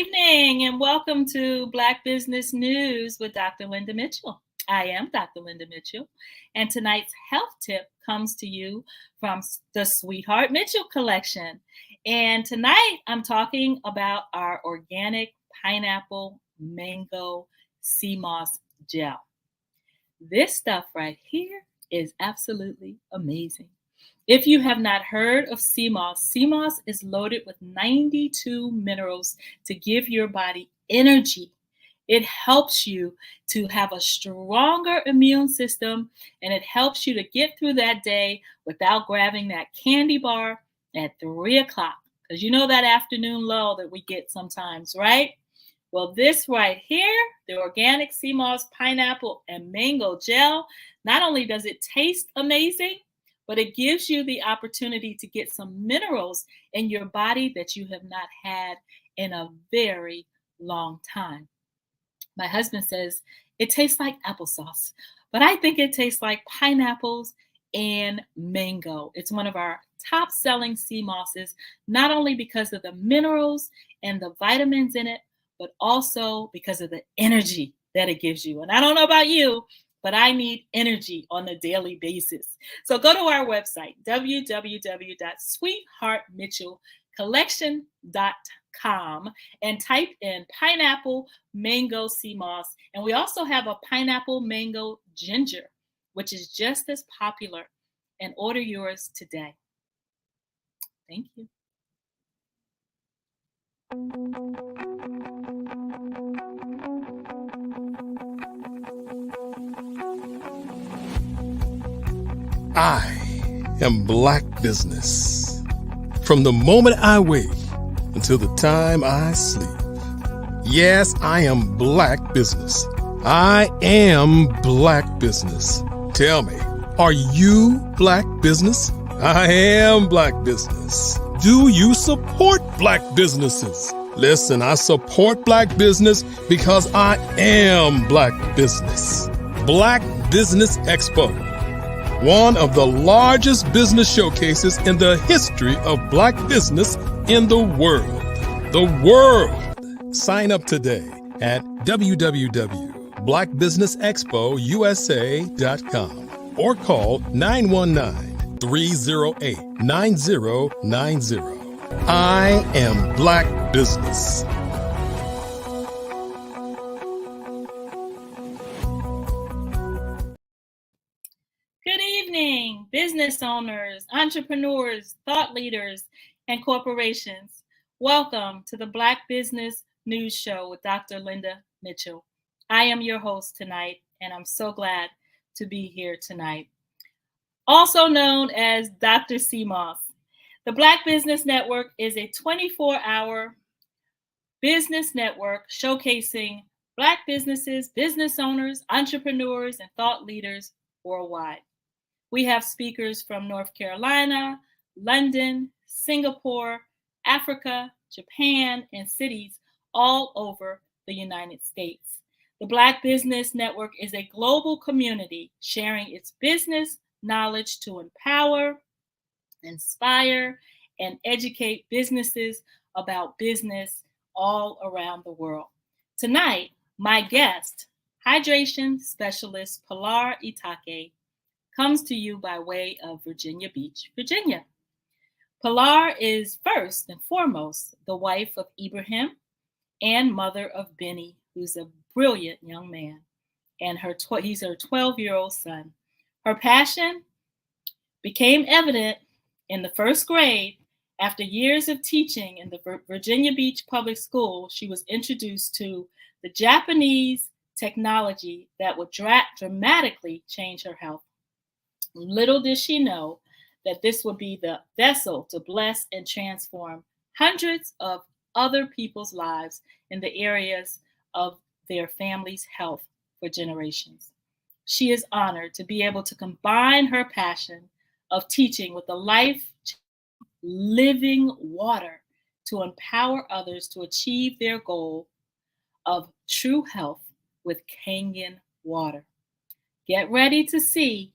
evening and welcome to Black Business News with Dr. Linda Mitchell. I am Dr. Linda Mitchell, and tonight's health tip comes to you from the Sweetheart Mitchell collection. And tonight I'm talking about our organic pineapple mango sea moss gel. This stuff right here is absolutely amazing. If you have not heard of sea moss is loaded with 92 minerals to give your body energy. It helps you to have a stronger immune system, and it helps you to get through that day without grabbing that candy bar at 3 o'clock. Because you know that afternoon lull that we get sometimes, right? Well, this right here, the organic sea moss pineapple and mango gel, not only does it taste amazing, but it gives you the opportunity to get some minerals in your body that you have not had in a very long time. My husband says it tastes like applesauce, but I think it tastes like pineapples and mango. It's one of our top selling sea mosses, not only because of the minerals and the vitamins in it, but also because of the energy that it gives you. And I don't know about you, but I need energy on a daily basis. So go to our website, www.sweetheartmitchellcollection.com, and type in pineapple mango sea moss. And we also have a pineapple mango ginger, which is just as popular. And order yours today. Thank you. I am Black business. From the moment I wake until the time I sleep. Yes, I am Black business. I am Black business. Tell me, are you Black business? I am Black business. Do you support Black businesses? Listen, I support Black business because I am Black business. Black Business Expo, one of the largest business showcases in the history of Black business in the world. The world! Sign up today at www.blackbusinessexpousa.com or call 919-308-9090. I am Black business. Good evening, business owners, entrepreneurs, thought leaders, and corporations. Welcome to the Black Business News Show with Dr. Linda Mitchell. I am your host tonight, and I'm so glad to be here tonight. Also known as Dr. Sea Moss. The Black Business Network is a 24-hour business network showcasing Black businesses, business owners, entrepreneurs, and thought leaders worldwide. We have speakers from North Carolina, London, Singapore, Africa, Japan, and cities all over the United States. The Black Business Network is a global community sharing its business knowledge to empower, inspire, and educate businesses about business all around the world. Tonight, my guest, hydration specialist Pilar Eteke, comes to you by way of Virginia Beach, Virginia. Pilar is first and foremost the wife of Ibrahim and mother of Benny, who's a brilliant young man, and he's her 12-year-old son. Her passion became evident in the first grade. After years of teaching in the Virginia Beach Public School, she was introduced to the Japanese technology that would dramatically change her health. Little did she know that this would be the vessel to bless and transform hundreds of other people's lives in the areas of their family's health for generations. She is honored to be able to combine her passion of teaching with the living water to empower others to achieve their goal of true health with Kangen water. Get ready to see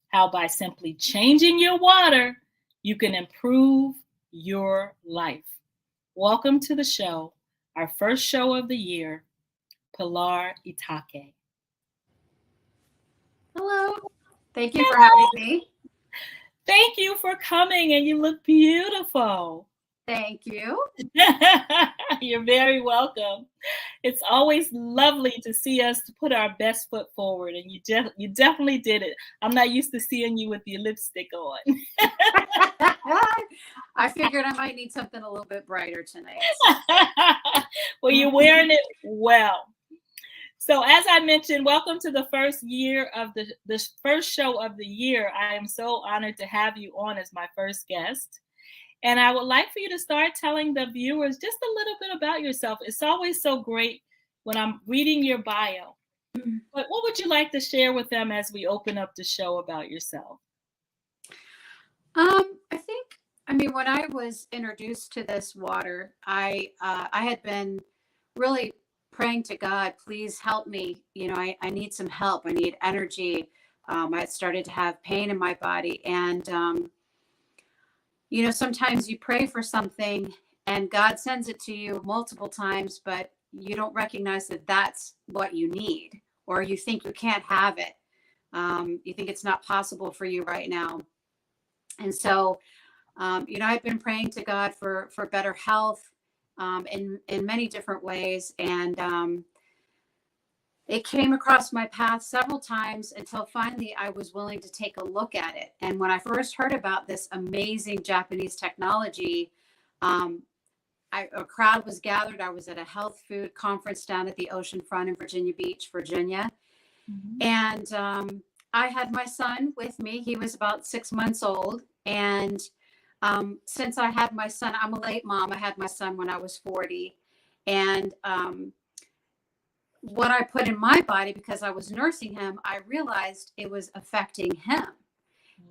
how by simply changing your water, you can improve your life. Welcome to the show, our first show of the year, Pilar Eteke. Hello. Thank you for having me. Thank you for coming, and you look beautiful. Thank you. You're very welcome. It's always lovely to see us put our best foot forward, and you definitely did it. I'm not used to seeing you with your lipstick on. I figured I might need something a little bit brighter tonight. Well, you're wearing it well. So, as I mentioned, welcome to the first year of the first show of the year. I am so honored to have you on as my first guest. And I would like for you to start telling the viewers just a little bit about yourself. It's always so great when I'm reading your bio. But what would you like to share with them as we open up the show about yourself? I mean, when I was introduced to this water, I had been really praying to God, please help me. You know, I need some help. I need energy. I had started to have pain in my body. And, you know, sometimes you pray for something and God sends it to you multiple times, but you don't recognize that that's what you need, or you think you can't have it. You think it's not possible for you right now. And so, you know, I've been praying to God for better health in many different ways. And it came across my path several times until finally I was willing to take a look at it. And when I first heard about this amazing Japanese technology, a crowd was gathered. I was at a health food conference down at the ocean front in Virginia Beach, Virginia. Mm-hmm. And I had my son with me. He was about 6 months old. And since I had my son, I'm a late mom. I had my son when I was 40. And what I put in my body, because I was nursing him, I realized it was affecting him.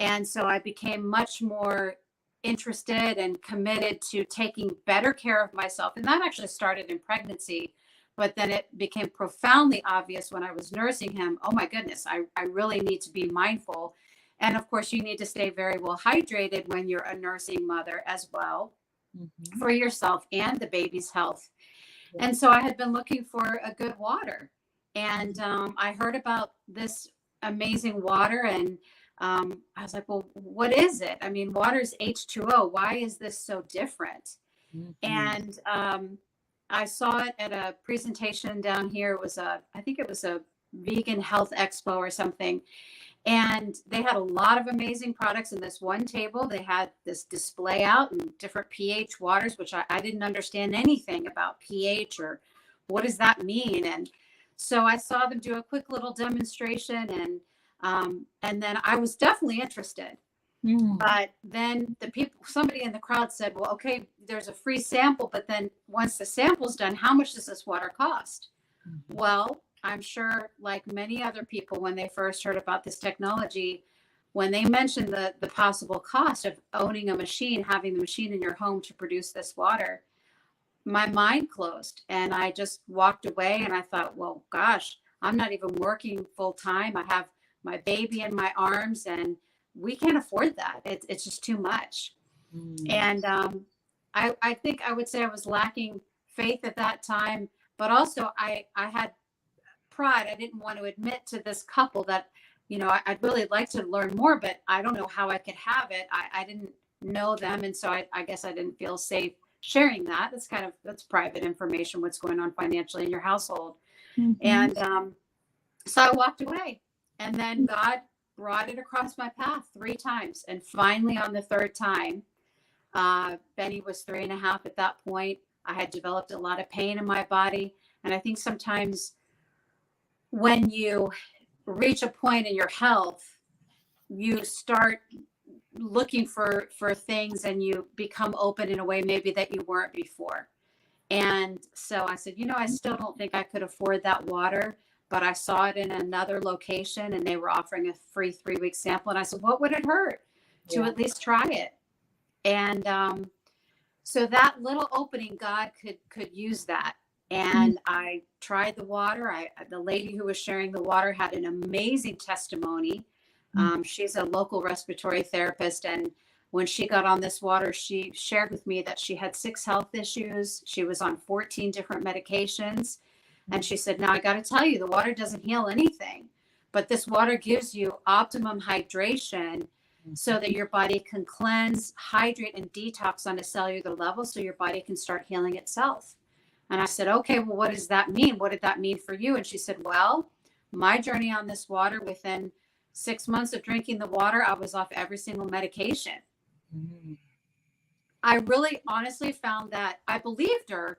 And so I became much more interested and committed to taking better care of myself. And that actually started in pregnancy, but then it became profoundly obvious when I was nursing him. Oh my goodness, I really need to be mindful. And of course, you need to stay very well hydrated when you're a nursing mother as well, mm-hmm. for yourself and the baby's health. Yeah. And so I had been looking for a good water. And I heard about this amazing water, and I was like, well, what is it? I mean, water is H2O. Why is this so different? Mm-hmm. And I saw it at a presentation down here. It was I think it was a vegan health expo or something. And they had a lot of amazing products in this one table. They had this display out and different pH waters, which I didn't understand anything about pH or what does that mean. And so I saw them do a quick little demonstration, and then I was definitely interested. Mm. But then somebody in the crowd said, well, okay, there's a free sample, but then once the sample's done, how much does this water cost? Mm-hmm. Well, I'm sure, like many other people, when they first heard about this technology, when they mentioned the possible cost of owning a machine, having the machine in your home to produce this water, my mind closed and I just walked away. And I thought, well, gosh, I'm not even working full time. I have my baby in my arms and we can't afford that. It's just too much. Mm. And I think I would say I was lacking faith at that time, but also I had pride. I didn't want to admit to this couple that, you know, I'd really like to learn more, but I don't know how I could have it. I didn't know them. And so I guess I didn't feel safe sharing that. That's private information, what's going on financially in your household. Mm-hmm. And so I walked away, and then God brought it across my path 3 times. And finally on the 3rd time, Benny was 3.5 at that point. I had developed a lot of pain in my body. And I think sometimes when you reach a point in your health, you start looking for things and you become open in a way maybe that you weren't before. And so I said, you know, I still don't think I could afford that water, but I saw it in another location and they were offering a free 3-week sample. And I said, what would it hurt to at least try it? And so that little opening, God could use that. And I tried the water. The lady who was sharing the water had an amazing testimony. She's a local respiratory therapist, and When she got on this water, she shared with me that she had 6 health issues. She was on 14 different medications. And she said, now I got to tell you, the water doesn't heal anything, but this water gives you optimum hydration so that your body can cleanse, hydrate, and detox on a cellular level so your body can start healing itself. And I said, okay, well, what does that mean? What did that mean for you? And she said, well, my journey on this water, within 6 months of drinking the water, I was off every single medication. I really honestly found that I believed her,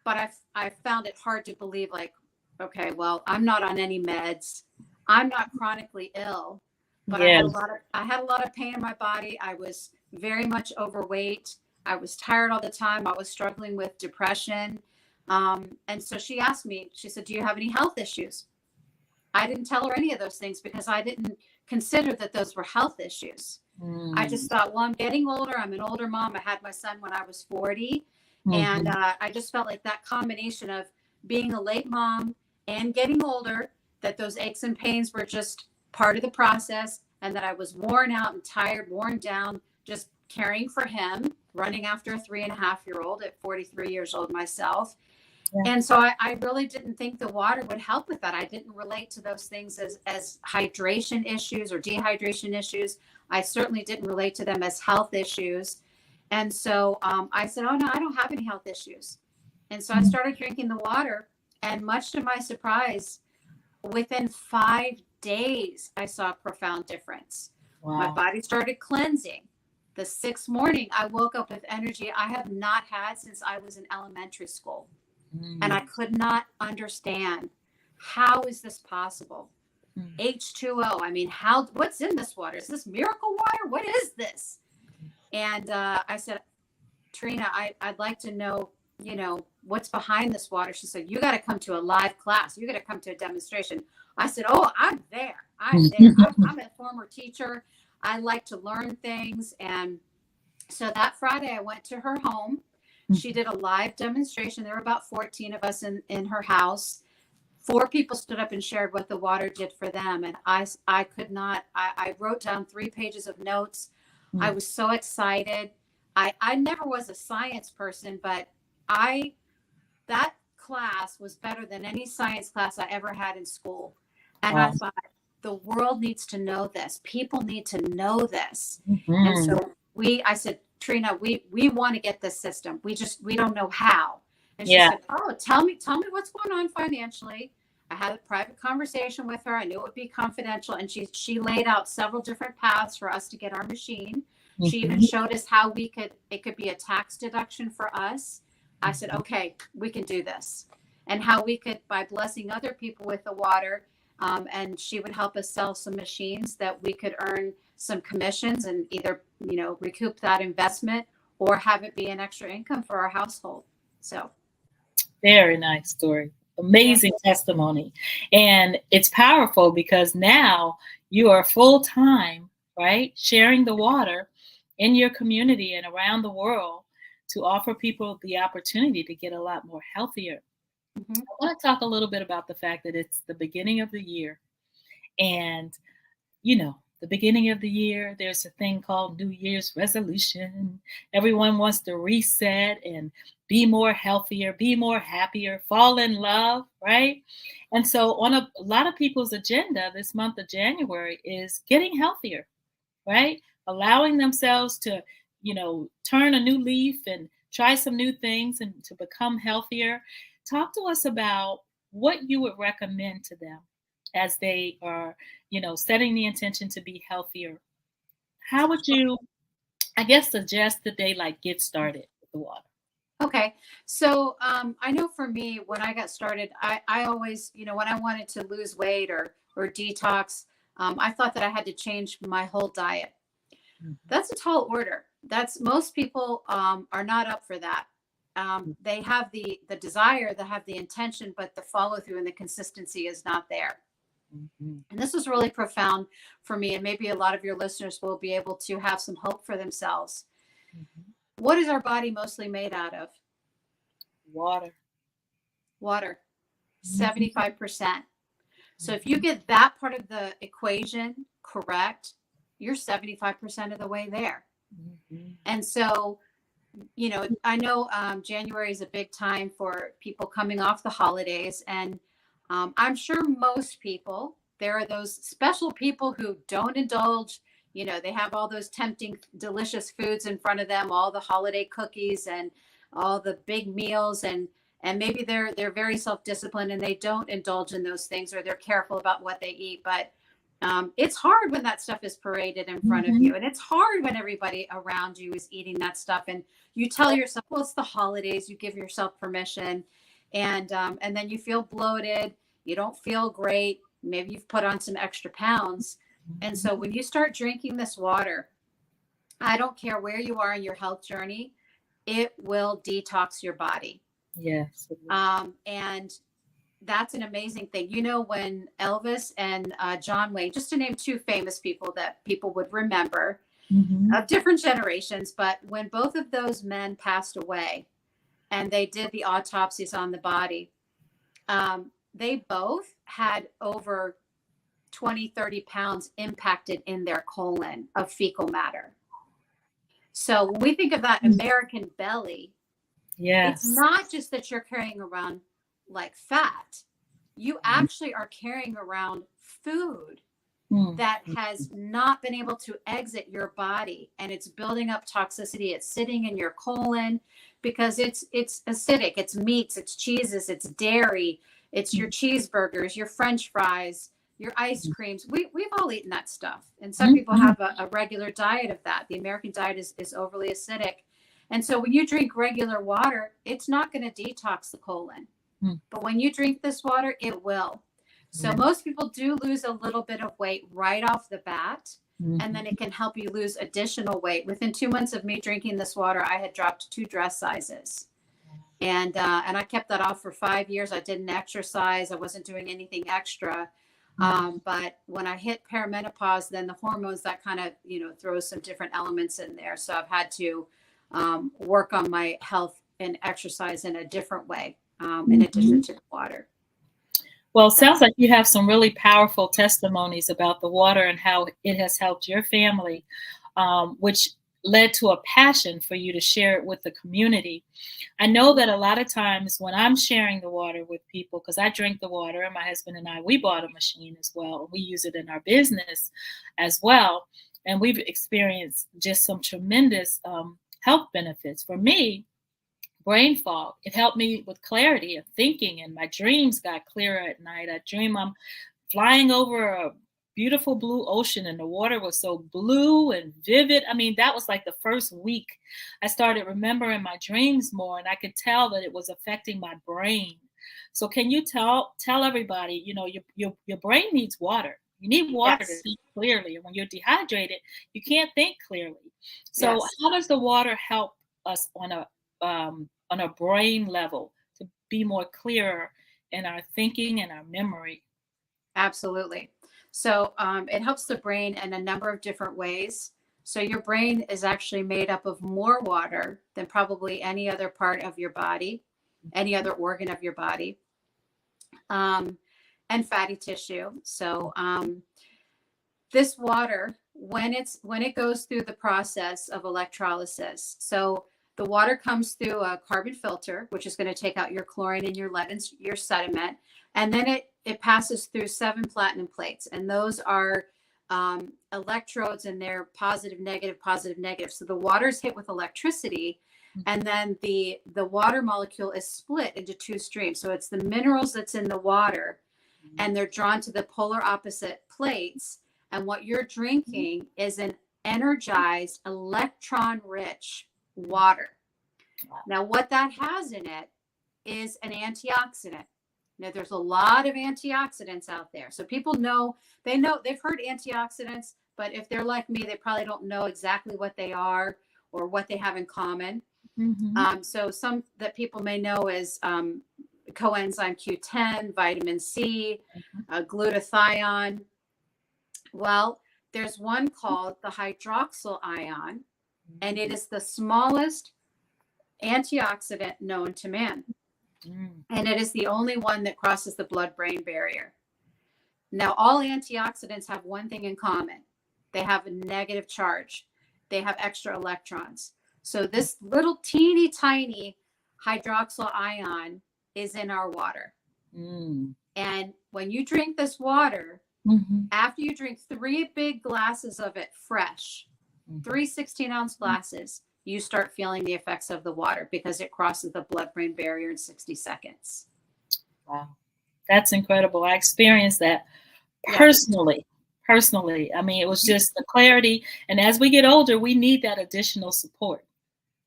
but I found it hard to believe, like, okay, well, I'm not on any meds. I'm not chronically ill, but Yes. I had a lot of pain in my body. I was very much overweight. I was tired all the time. I was struggling with depression. And so she asked me, she said, do you have any health issues? I didn't tell her any of those things because I didn't consider that those were health issues. I just thought, well, I'm getting older. I'm an older mom. I had my son when I was 40. And I just felt like that combination of being a late mom and getting older, that those aches and pains were just part of the process, and that I was worn out and tired, worn down, just caring for him, running after a 3.5-year-old at 43 years old myself. Yeah. And so I really didn't think the water would help with that. I didn't relate to those things as hydration issues or dehydration issues. I certainly didn't relate to them as health issues. And so I said, oh, no, I don't have any health issues. And so I started drinking the water. And much to my surprise, within 5 days, I saw a profound difference. Wow. My body started cleansing. The 6th morning, I woke up with energy I have not had since I was in elementary school. And I could not understand, how is this possible? H2O. I mean, what's in this water? Is this miracle water? What is this? And I said, Trina, I'd like to know, what's behind this water. She said, you got to come to a live class. You got to come to a demonstration. I said, oh, I'm there. I'm a former teacher. I like to learn things. And so that Friday I went to her home. She did a live demonstration. There were about 14 of us in her house. 4 people stood up and shared what the water did for them. And I could not, I wrote down 3 pages of notes. I was so excited. I never was a science person, but that class was better than any science class I ever had in school. And I thought, the world needs to know this. People need to know this. And so I said, Trina, we want to get this system. We don't know how. And she said, oh, tell me what's going on financially. I had a private conversation with her. I knew it would be confidential. And she laid out several different paths for us to get our machine. She even showed us how it could be a tax deduction for us. I said, okay, we can do this. And how we could, by blessing other people with the water, and she would help us sell some machines that we could earn some commissions and either, recoup that investment or have it be an extra income for our household. So. Very nice story. Amazing testimony. And it's powerful because now you are full-time, right? Sharing the water in your community and around the world to offer people the opportunity to get a lot more healthier. I want to talk a little bit about the fact that it's the beginning of the year. And, the beginning of the year, there's a thing called New Year's resolution. Everyone wants to reset and be more healthier, be more happier, fall in love, right? And so on a lot of people's agenda this month of January is getting healthier, right? Allowing themselves to, turn a new leaf and try some new things and to become healthier. Talk to us about what you would recommend to them as they are, setting the intention to be healthier. How would you, suggest that they get started with the water? Okay. So I know for me, when I got started, I always, when I wanted to lose weight or detox, I thought that I had to change my whole diet. That's a tall order. Most people are not up for that. They have the desire, they have the intention, but the follow through and the consistency is not there. And this was really profound for me. And maybe a lot of your listeners will be able to have some hope for themselves. What is our body mostly made out of? Water. 75%. So if you get that part of the equation correct, you're 75% of the way there. And so, I know January is a big time for people coming off the holidays. And I'm sure most people, there are those special people who don't indulge. They have all those tempting, delicious foods in front of them, all the holiday cookies and all the big meals. And maybe they're very self-disciplined and they don't indulge in those things, or they're careful about what they eat. But it's hard when that stuff is paraded in front of you. And it's hard when everybody around you is eating that stuff. And you tell yourself, well, it's the holidays. You give yourself permission. And then you feel bloated. You don't feel great. Maybe you've put on some extra pounds. And so when you start drinking this water, I don't care where you are in your health journey, it will detox your body. Yes. And that's an amazing thing. When Elvis and John Wayne, just to name two famous people that people would remember of different generations, but when both of those men passed away and they did the autopsies on the body, they both had over 20, 30 pounds impacted in their colon of fecal matter. So when we think of that American belly, yes, it's not just that you're carrying around like fat. You actually are carrying around food that has not been able to exit your body, and it's building up toxicity. It's sitting in your colon because it's acidic. It's meats, it's cheeses, it's dairy, it's your cheeseburgers, your French fries, your ice creams. We've all eaten that stuff, and some people have a regular diet of that. The American diet is overly acidic, and so when you drink regular water, it's not going to detox the colon. But when you drink this water, it will. So most people do lose a little bit of weight right off the bat, and then it can help you lose additional weight. Within 2 months of me drinking this water, I had dropped 2 dress sizes. And I kept that off for 5 years. I didn't exercise. I wasn't doing anything extra. But when I hit perimenopause, then the hormones, that kind of, throws some different elements in there. So I've had to work on my health and exercise in a different way, in addition to the water. Well, it sounds like you have some really powerful testimonies about the water and how it has helped your family, which led to a passion for you to share it with the community. I know that a lot of times when I'm sharing the water with people, because I drink the water, and my husband and I, we bought a machine as well. We use it in our business as well. And we've experienced just some tremendous health benefits. For me, brain fog, it helped me with clarity of thinking, and my dreams got clearer at night. I dream I'm flying over a beautiful blue ocean and the water was so blue and vivid. I mean, that was like the first week I started remembering my dreams more, and I could tell that it was affecting my brain. So can you tell everybody, your brain needs water. You need water to think clearly. And when you're dehydrated, you can't think clearly. So how does the water help us on a brain level to be more clearer in our thinking and our memory? Absolutely. So it helps the brain in a number of different ways. So your brain is actually made up of more water than probably any other part of your body, any other organ of your body, and fatty tissue. So this water, when it goes through the process of electrolysis, so the water comes through a carbon filter, which is going to take out your chlorine and your lead and your sediment. And then it passes through 7 platinum plates. And those are electrodes, and they're positive, negative, positive, negative. So the water is hit with electricity. And then the water molecule is split into 2 streams. So it's the minerals that's in the water, and they're drawn to the polar opposite plates. And what you're drinking is an energized, electron-rich water. Now, what that has in it is an antioxidant. Now, there's a lot of antioxidants out there. So people they've heard antioxidants, but if they're like me, they probably don't know exactly what they are or what they have in common. So some that people may know is coenzyme Q10, vitamin C, glutathione. Well, there's one called the hydroxyl ion, and it is the smallest antioxidant known to man. And it is the only one that crosses the blood-brain barrier. Now, all antioxidants have one thing in common. They have a negative charge. they have extra electrons. So this little teeny tiny hydroxyl ion is in our water. And when you drink this water, after you drink 3 big glasses of it fresh, 3 16-ounce glasses, you start feeling the effects of the water because it crosses the blood-brain barrier in 60 seconds. Wow. That's incredible. I experienced that personally. I mean, it was just the clarity. And as we get older, we need that additional support.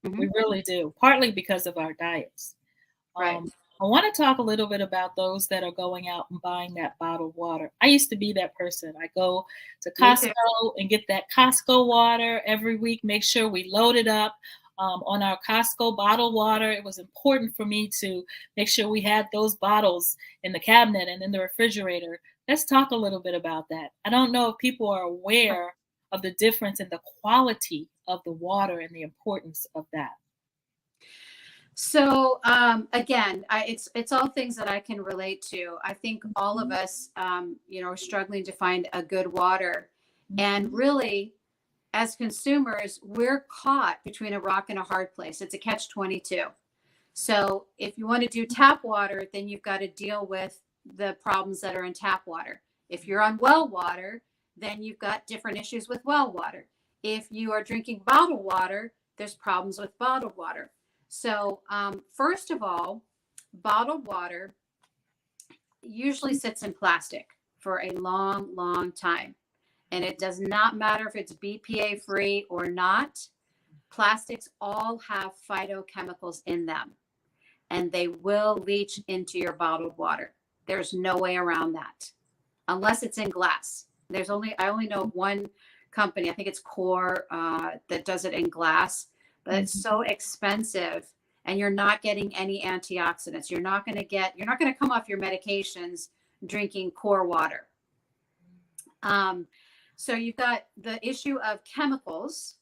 We really do, partly because of our diets. Right. I want to talk a little bit about those that are going out and buying that bottled water. I used to be that person. I go to Costco and get that Costco water every week, make sure we load it up on our Costco bottled water. It was important for me to make sure we had those bottles in the cabinet and in the refrigerator. Let's talk a little bit about that. I don't know if people are aware of the difference in the quality of the water and the importance of that. So again, it's all things that I can relate to. I think all of us, are struggling to find a good water, and really, as consumers, we're caught between a rock and a hard place. It's a catch-22. So if you want to do tap water, then you've got to deal with the problems that are in tap water. If you're on well water, then you've got different issues with well water. If you are drinking bottled water, there's problems with bottled water. So first of all, bottled water usually sits in plastic for a long, long time. And it does not matter if it's BPA free or not. Plastics all have phytochemicals in them, and they will leach into your bottled water. There's no way around that, unless it's in glass. I only know one company, I think it's Core, that does it in glass, but it's so expensive, and you're not getting any antioxidants. You're not going to come off your medications drinking Core water. So you've got the issue of chemicals,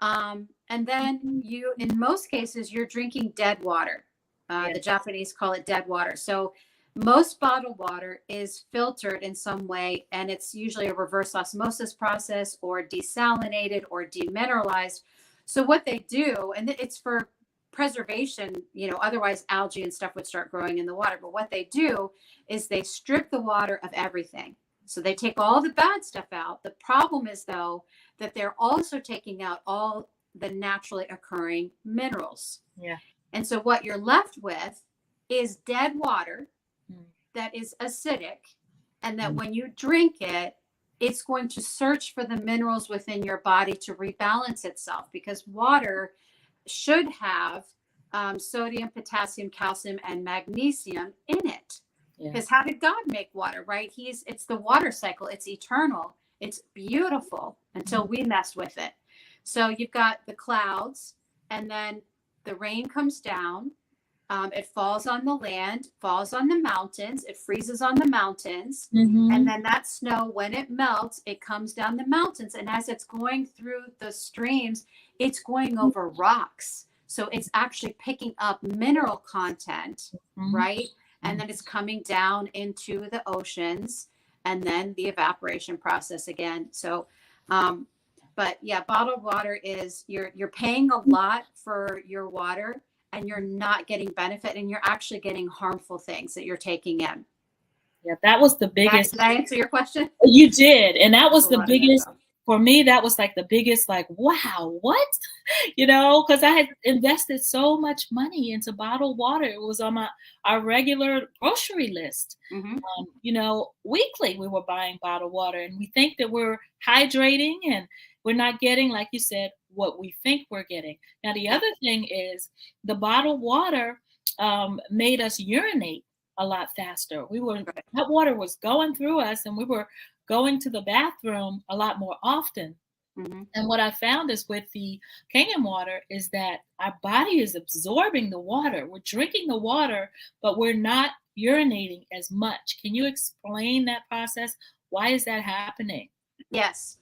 and then in most cases, you're drinking dead water. The Japanese call it dead water. So most bottled water is filtered in some way, and it's usually a reverse osmosis process or desalinated or demineralized. So what they do, and it's for preservation, otherwise algae and stuff would start growing in the water. But what they do is they strip the water of everything. So they take all the bad stuff out. The problem is, though, that they're also taking out all the naturally occurring minerals. Yeah. And so what you're left with is dead water that is acidic, and that when you drink it, it's going to search for the minerals within your body to rebalance itself, because water should have sodium, potassium, calcium, and magnesium in it. Because how did God make water, right? It's the water cycle. It's eternal. It's beautiful until we mess with it. So you've got the clouds, and then the rain comes down. It falls on the land, falls on the mountains. It freezes on the mountains. And then that snow, when it melts, it comes down the mountains. And as it's going through the streams, it's going over rocks. So it's actually picking up mineral content, right? And then it's coming down into the oceans, and then the evaporation process again. So, but yeah, bottled water is you're paying a lot for your water, and you're not getting benefit, and you're actually getting harmful things that you're taking in. Yeah, that was the biggest. Did I answer your question? You did. And that was the biggest. For me, that was like the biggest, like, wow, what? Because I had invested so much money into bottled water. It was on our regular grocery list. Weekly we were buying bottled water, and we think that we're hydrating, and we're not getting, like you said, what we think we're getting. Now, the other thing is the bottled water made us urinate a lot faster. That water was going through us, and we were going to the bathroom a lot more often. And what I found is with the Kangen water is that our body is absorbing the water. We're drinking the water, but we're not urinating as much. Can you explain that process? Why is that happening? Yes.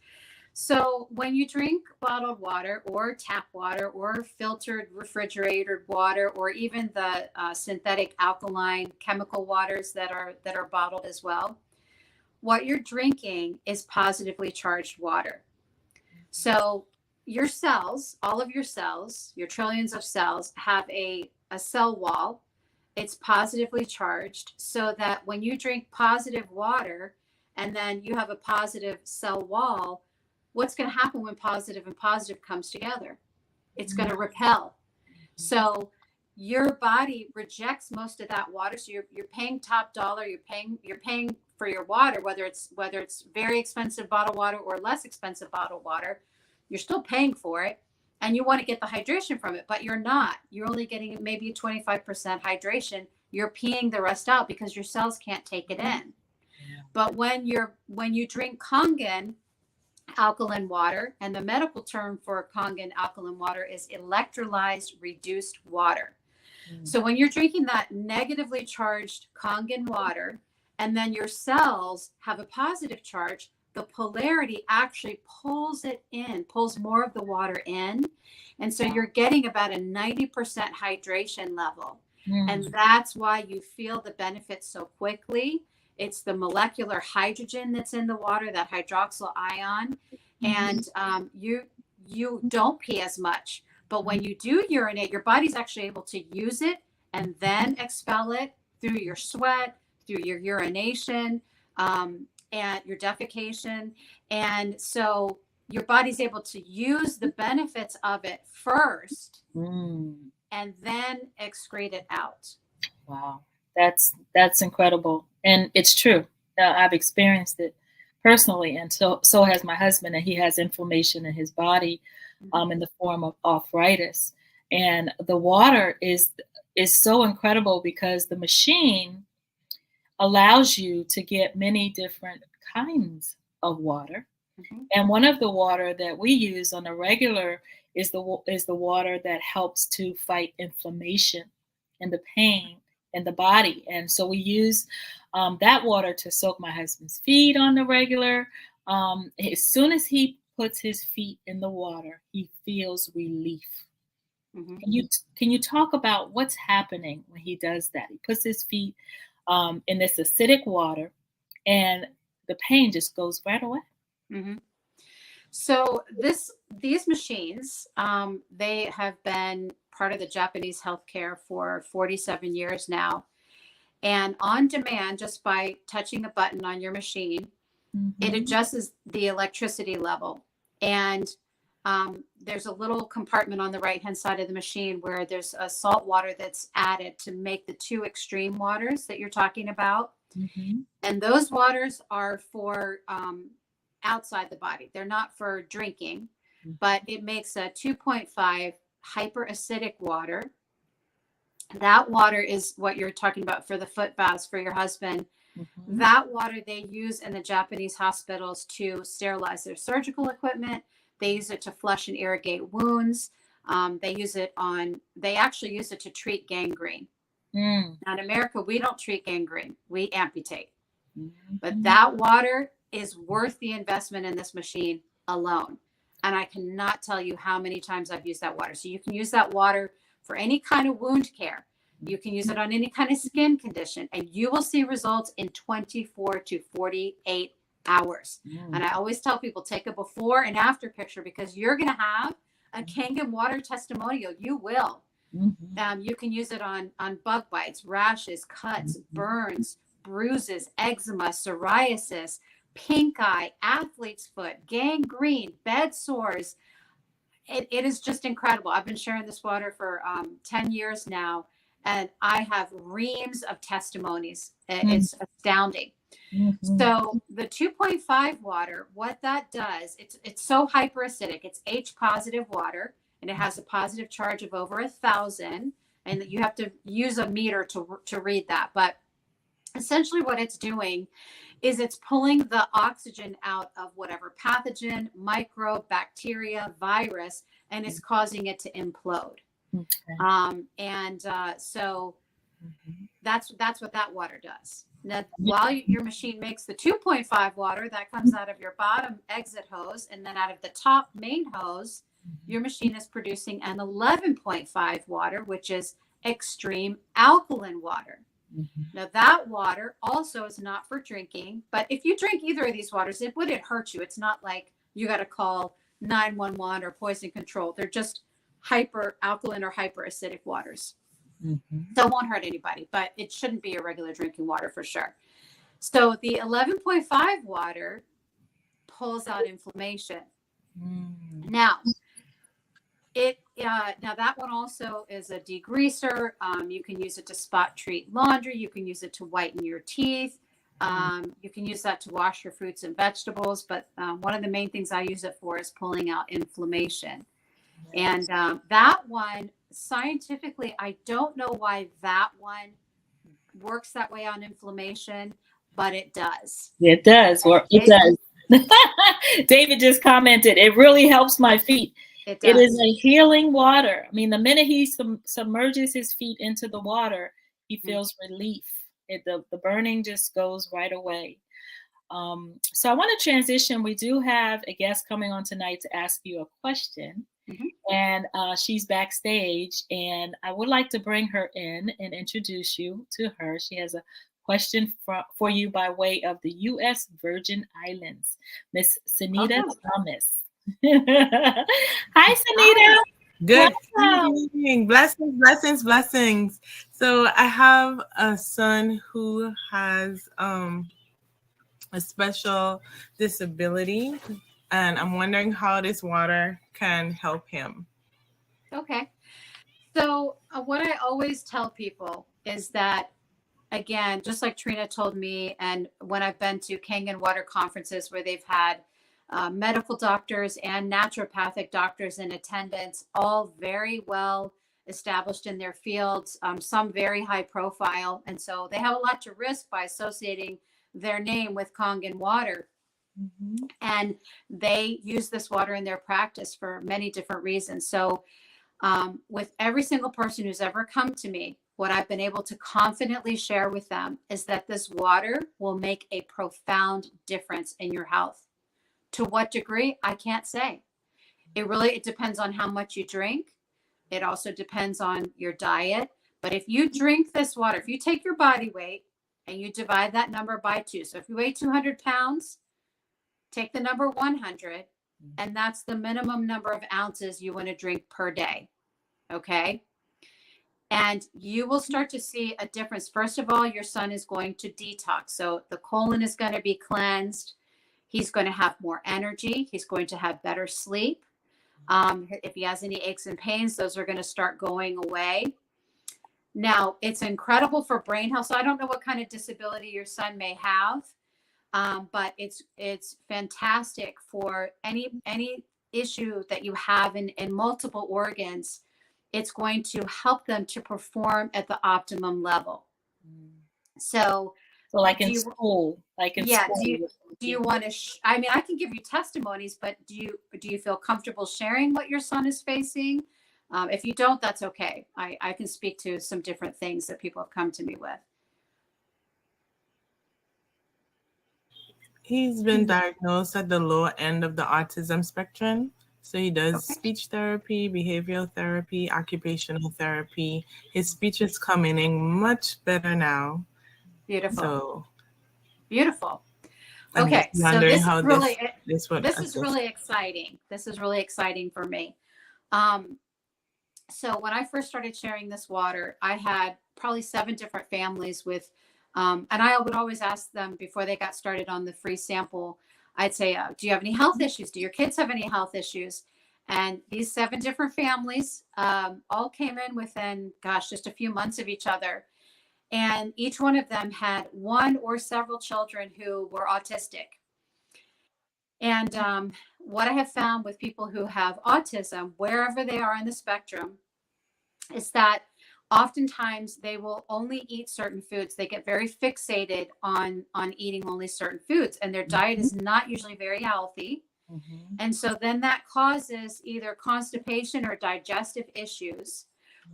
So when you drink bottled water or tap water or filtered refrigerated water, or even the synthetic alkaline chemical waters that are bottled as well, what you're drinking is positively charged water. So your cells, all of your cells, your trillions of cells have a cell wall. It's positively charged, so that when you drink positive water and then you have a positive cell wall, what's going to happen when positive and positive comes together? It's going to repel. So your body rejects most of that water. So you're paying top dollar. You're paying for your water, whether it's very expensive bottled water or less expensive bottled water. You're still paying for it, and you want to get the hydration from it, but you're not. You're only getting maybe 25% hydration. You're peeing the rest out because your cells can't take it in. Yeah. But when you drink Kangen alkaline water, and the medical term for Kangen alkaline water is electrolyzed reduced water. So when you're drinking that negatively charged Kangen water, and then your cells have a positive charge, the polarity actually pulls more of the water in. And so you're getting about a 90% hydration level. And that's why you feel the benefits so quickly. It's the molecular hydrogen that's in the water, that hydroxyl ion. And you don't pee as much. But when you do urinate, your body's actually able to use it and then expel it through your sweat, through your urination, and your defecation. And so your body's able to use the benefits of it first and then excrete it out. Wow. That's incredible. And it's true. I've experienced it personally, and so has my husband, and he has inflammation in his body in the form of arthritis. And the water is so incredible because the machine allows you to get many different kinds of water. And one of the water that we use on a regular is the water that helps to fight inflammation and the pain in the body. And so we use that water to soak my husband's feet on the regular. As soon as he puts his feet in the water, he feels relief. Can you talk about what's happening when he does that? He puts his feet in this acidic water, and the pain just goes right away. So these machines, they have been part of the Japanese healthcare for 47 years now. And on demand, just by touching a button on your machine, it adjusts the electricity level. And there's a little compartment on the right-hand side of the machine where there's a salt water that's added to make the two extreme waters that you're talking about. And those waters are for outside the body. They're not for drinking, but it makes a 2.5 hyperacidic water. That water is what you're talking about for the foot baths for your husband. That water they use in the Japanese hospitals to sterilize their surgical equipment. They use it to flush and irrigate wounds. They actually use it to treat gangrene. Now in America, we don't treat gangrene. We amputate. But that water is worth the investment in this machine alone. And I cannot tell you how many times I've used that water. So you can use that water for any kind of wound care. You can use it on any kind of skin condition, and you will see results in 24 to 48 hours. And I always tell people, take a before and after picture, because you're going to have a Kangen water testimonial. You will. You can use it on bug bites, rashes, cuts, burns, bruises, eczema, psoriasis, pink eye, athlete's foot, gangrene, bed sores. It is just incredible. I've been sharing this water for 10 years now, and I have reams of testimonies. It's astounding. So the 2.5 water, what that does, it's so hyperacidic. It's H positive water, and it has a positive charge of over 1,000. And you have to use a meter to read that. But essentially what it's doing is it's pulling the oxygen out of whatever pathogen, microbe, bacteria, virus, and it's causing it to implode. So that's what that water does. Now, while your machine makes the 2.5 water, that comes out of your bottom exit hose, and then out of the top main hose, your machine is producing an 11.5 water, which is extreme alkaline water. Now that water also is not for drinking, but if you drink either of these waters, it wouldn't hurt you. It's not like you got to call 911 or poison control. They're just hyper alkaline or hyper acidic waters. So it won't hurt anybody, but it shouldn't be a regular drinking water for sure. So the 11.5 water pulls out inflammation. Now, now that one also is a degreaser. You can use it to spot treat laundry. You can use it to whiten your teeth. You can use that to wash your fruits and vegetables. But one of the main things I use it for is pulling out inflammation. And that one, scientifically, I don't know why that one works that way on inflammation, but it does. It does. It does. David just commented, it really helps my feet. It is a healing water. I mean, the minute he submerges his feet into the water, he feels relief. The burning just goes right away. So I want to transition. We do have a guest coming on tonight to ask you a question. And she's backstage. And I would like to bring her in and introduce you to her. She has a question for you by way of the U.S. Virgin Islands, Miss Sunita Thomas. Hi, Sunita. Good evening. Blessings. So I have a son who has a special disability, and I'm wondering how this water can help him. Okay. So what I always tell people is that, again, just like Trina told me, and when I've been to Kangen water conferences where they've had medical doctors and naturopathic doctors in attendance, all very well established in their fields, some very high profile. And so they have a lot to risk by associating their name with Kangen water. And they use this water in their practice for many different reasons. So with every single person who's ever come to me, what I've been able to confidently share with them is that this water will make a profound difference in your health. To what degree, I can't say. It depends on how much you drink. It also depends on your diet. But if you drink this water, if you take your body weight and you divide that number by 2, so if you weigh 200 pounds, take the number 100, and that's the minimum number of ounces you want to drink per day. Okay. And you will start to see a difference. First of all, your son is going to detox. So the colon is going to be cleansed. He's going to have more energy. He's going to have better sleep. If he has any aches and pains, those are going to start going away. Now, it's incredible for brain health. So I don't know what kind of disability your son may have, but it's fantastic for any issue that you have in multiple organs. It's going to help them to perform at the optimum level. So like in school, do you want to? I mean, I can give you testimonies, but do you feel comfortable sharing what your son is facing? If you don't, that's okay. I can speak to some different things that people have come to me with. He's been diagnosed at the lower end of the autism spectrum. So he does speech therapy, behavioral therapy, occupational therapy. His speech is coming in much better now. Beautiful. Beautiful. Okay, so this is really exciting. This is really exciting for me. So when I first started sharing this water, I had probably 7 different families with, and I would always ask them before they got started on the free sample, I'd say, do you have any health issues? Do your kids have any health issues? And these 7 different families all came in within, just a few months of each other. And each one of them had one or several children who were autistic. And what I have found with people who have autism, wherever they are on the spectrum, is that oftentimes they will only eat certain foods. They get very fixated on eating only certain foods, and their diet is not usually very healthy. And so then that causes either constipation or digestive issues,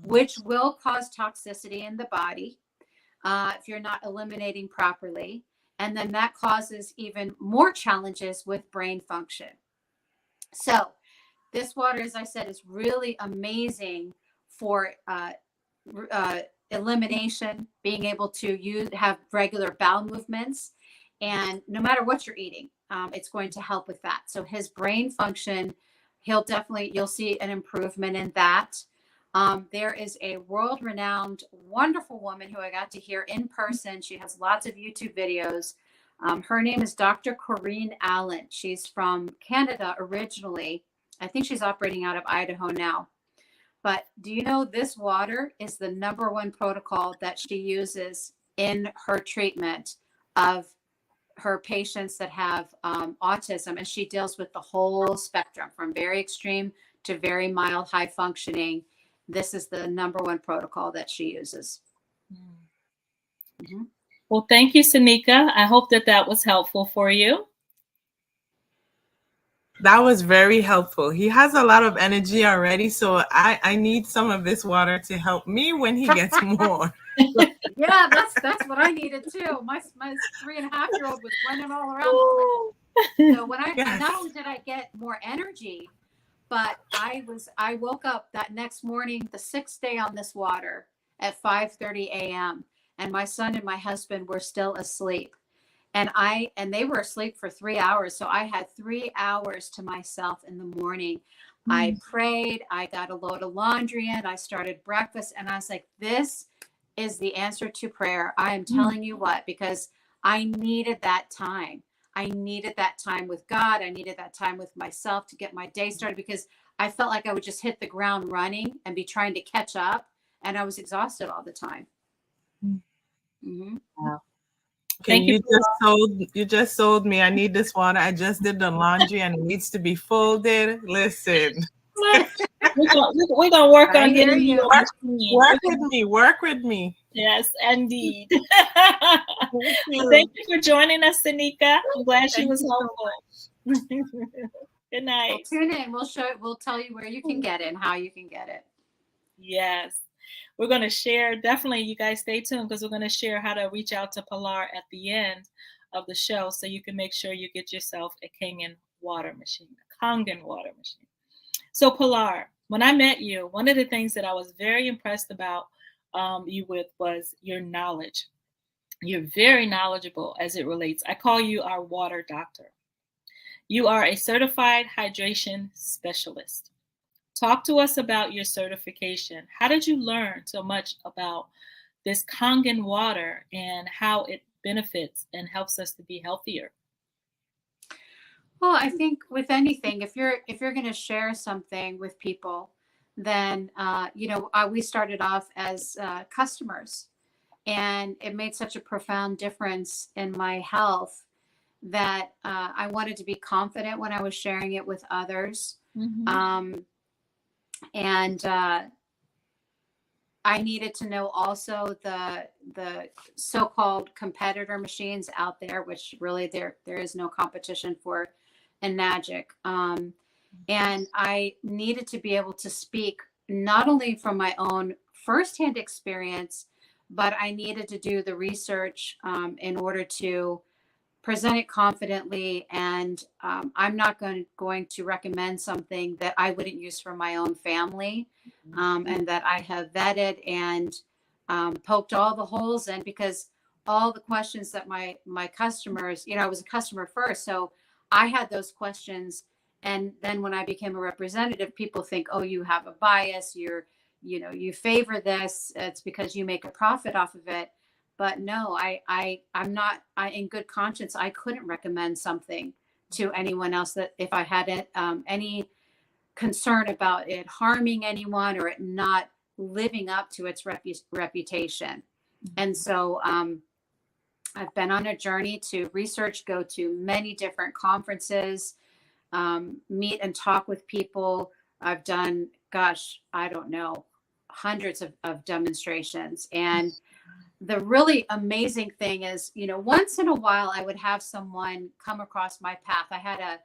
which will cause toxicity in the body if you're not eliminating properly. And then that causes even more challenges with brain function. So this water, as I said, is really amazing for elimination, being able to have regular bowel movements. And no matter what you're eating, it's going to help with that. So his brain function you'll see an improvement in that. There is a world-renowned, wonderful woman who I got to hear in person. She has lots of YouTube videos. Her name is Dr. Corinne Allen. She's from Canada originally. I think she's operating out of Idaho now. But do you know this water is the #1 protocol that she uses in her treatment of her patients that have autism? And she deals with the whole spectrum from very extreme to very mild, high functioning. This is the #1 protocol that she uses. Mm-hmm. Well, thank you, Sanika. I hope that was helpful for you. That was very helpful. He has a lot of energy already, so I need some of this water to help me when he gets more. Yeah, that's what I needed too. My 3.5-year-old was running all around the place. So not only did I get more energy, but I woke up that next morning, the 6th day on this water at 5:30 a.m. and my son and my husband were still asleep. And they were asleep for 3 hours. So I had 3 hours to myself in the morning. I prayed, I got a load of laundry in, I started breakfast, and I was like, this is the answer to prayer. I am telling you what, because I needed that time. I needed that time with God. I needed that time with myself to get my day started, because I felt like I would just hit the ground running and be trying to catch up. And I was exhausted all the time. Mm-hmm. Wow. Okay, you just sold me. I need this water. I just did the laundry and it needs to be folded. Listen. We're gonna work on getting you. Work with me. Yes, indeed. Thank you for joining us, Sanika. I'm glad she was helpful. Good night. Well, tune in. We'll tell you where you can get it and how you can get it. Yes. We're going to share, definitely, you guys stay tuned, because we're going to share how to reach out to Pilar at the end of the show, so you can make sure you get yourself a Kangen water machine, a Kangen water machine. So Pilar, when I met you, one of the things that I was very impressed about you with was your knowledge. You're very knowledgeable as it relates. I call you our water doctor. You are a certified hydration specialist. Talk to us about your certification. How did you learn so much about this Kangen water and how it benefits and helps us to be healthier? Well, I think with anything, if you're going to share something with people, then we started off as customers, and it made such a profound difference in my health that I wanted to be confident when I was sharing it with others. Mm-hmm. And I needed to know also the so-called competitor machines out there, which really there is no competition for in Enagic. And I needed to be able to speak not only from my own firsthand experience, but I needed to do the research in order to present it confidently. And I'm not going to recommend something that I wouldn't use for my own family, and that I have vetted and poked all the holes in, because all the questions that my customers, I was a customer first, so I had those questions. And then when I became a representative, people think, oh, you have a bias, you favor this, it's because you make a profit off of it. But no, I'm not, in good conscience, I couldn't recommend something to anyone else that if I had any concern about it harming anyone or it not living up to its reputation. And so I've been on a journey to research, go to many different conferences, meet and talk with people. I've done, I don't know, hundreds of demonstrations. And the really amazing thing is, once in a while I would have someone come across my path. I had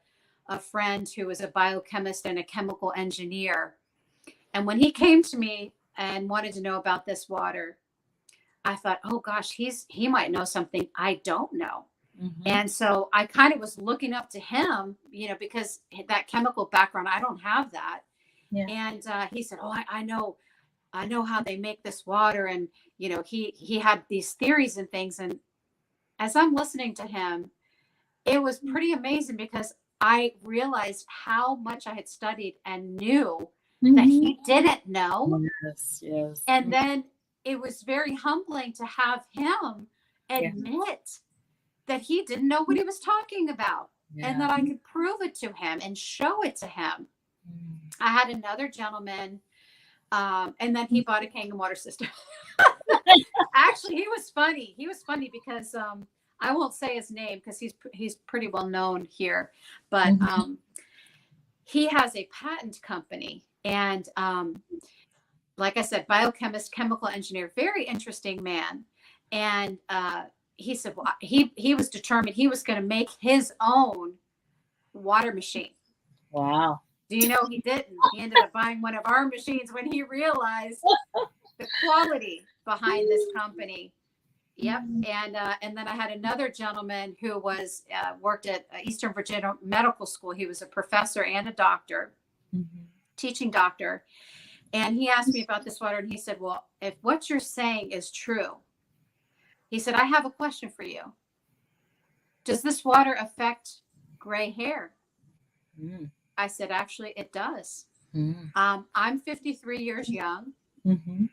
a friend who was a biochemist and a chemical engineer. And when he came to me and wanted to know about this water, I thought, oh gosh, he might know something I don't know. Mm-hmm. And so I kind of was looking up to him, because that chemical background, I don't have that. Yeah. And he said, oh, I know how they make this water. And, he had these theories and things. And as I'm listening to him, it was pretty amazing, because I realized how much I had studied and knew that he didn't know. Yes, yes. And then it was very humbling to have him admit that he didn't know what he was talking about, and that I could prove it to him and show it to him. I had another gentleman, and then he bought a Kangen water system. Actually, he was funny. He was funny because I won't say his name because he's pretty well known here, but he has a patent company, and like I said, biochemist, chemical engineer, very interesting man. And he said, well, he was determined he was going to make his own water machine. Wow. Do you know he didn't? He ended up buying one of our machines when he realized the quality behind this company. Yep. And then I had another gentleman who was worked at Eastern Virginia Medical School. He was a professor and a doctor, teaching doctor. And he asked me about this water, and he said, well, if what you're saying is true, he said, I have a question for you. Does this water affect gray hair? I said, actually, it does. I'm 53 years young.